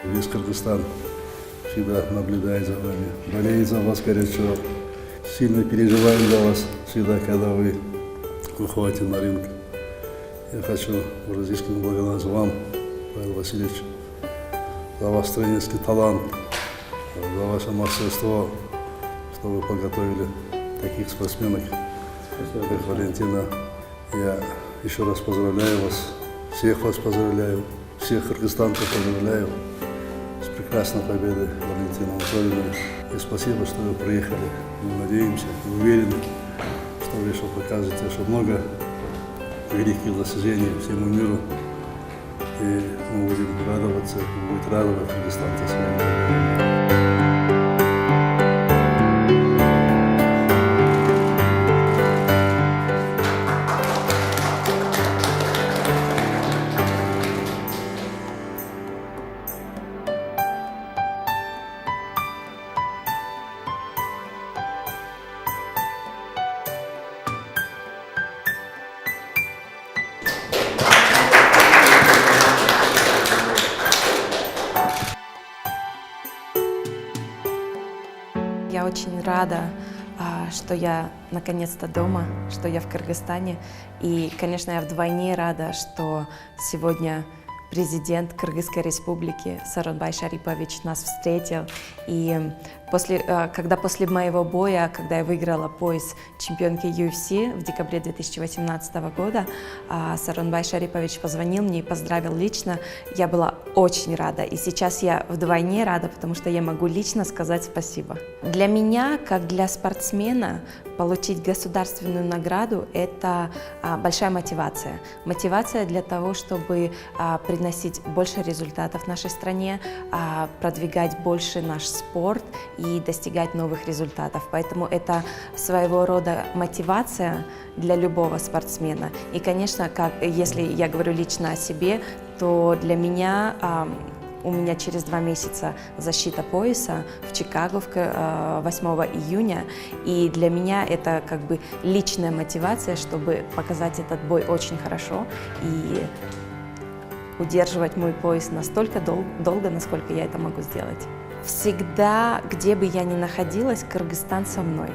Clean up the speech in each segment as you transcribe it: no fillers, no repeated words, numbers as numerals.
Весь Кыргызстан всегда наблюдает за вами, болеет за вас горячо. Сильно переживаем за вас всегда, когда вы выходите на ринг. Я хочу уже искренне благодарность вам, Павел Васильевич, за ваш тренерский талант, за ваше мастерство, что вы подготовили таких спортсменок, как Валентина. Я еще раз поздравляю вас поздравляю, всех кыргызстанцев поздравляю с прекрасной победой Валентины Анатольевны. И спасибо, что вы приехали. Мы надеемся, уверены, что вы еще покажете, что много великих достижений всему миру. И мы будем радоваться, будет радовать кыргызстанцы своими. Я очень рада, что я наконец-то дома, что я в Кыргызстане. И, конечно, я вдвойне рада, что сегодня президент Кыргызской республики Сооронбай Шарипович нас встретил. И когда после моего боя, когда я выиграла пояс чемпионки UFC в декабре 2018 года, Сооронбай Шарипович позвонил мне и поздравил лично. Я была очень рада. И сейчас я вдвойне рада, потому что я могу лично сказать спасибо. Для меня, как для спортсмена, получить государственную награду – это большая мотивация. Мотивация для того, чтобы приносить больше результатов в нашей стране, продвигать больше наш спорт и достигать новых результатов. Поэтому это своего рода мотивация для любого спортсмена. И, конечно, если я говорю лично о себе, то для меня у меня через 2 месяца защита пояса в Чикаго 8 июня. И для меня это как бы личная мотивация, чтобы показать этот бой очень хорошо и удерживать мой пояс настолько долго, насколько я это могу сделать. Всегда, где бы я ни находилась, Кыргызстан со мной,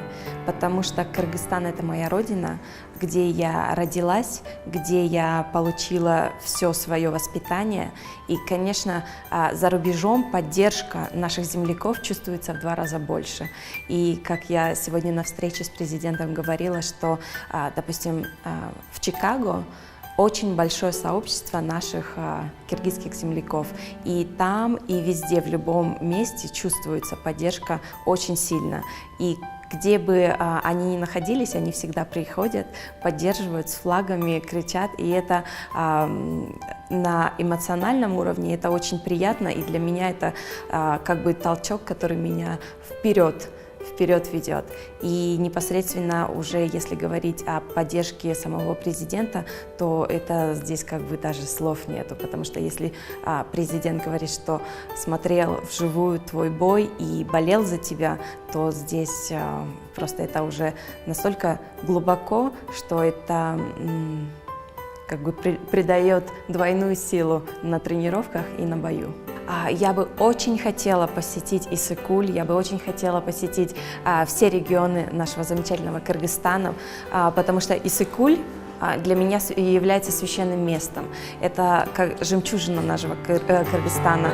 потому что Кыргызстан – это моя родина, где я родилась, где я получила все свое воспитание. И, конечно, за рубежом поддержка наших земляков чувствуется в 2 раза больше. И, как я сегодня на встрече с президентом говорила, что, допустим, в Чикаго очень большое сообщество наших киргизских земляков. И там, и везде, в любом месте чувствуется поддержка очень сильно. И где бы они ни находились, они всегда приходят, поддерживают с флагами, кричат. И это на эмоциональном уровне это очень приятно. И для меня это как бы толчок, который меня вперед ведет. И непосредственно уже, если говорить о поддержке самого президента, то это здесь как бы даже слов нету, потому что если президент говорит, что смотрел вживую твой бой и болел за тебя, то здесь просто это уже настолько глубоко, что это как бы придает двойную силу на тренировках и на бою. Я бы очень хотела посетить Иссык-Куль, я бы очень хотела посетить все регионы нашего замечательного Кыргызстана, потому что Иссык-Куль для меня является священным местом. Это как жемчужина нашего Кыргызстана.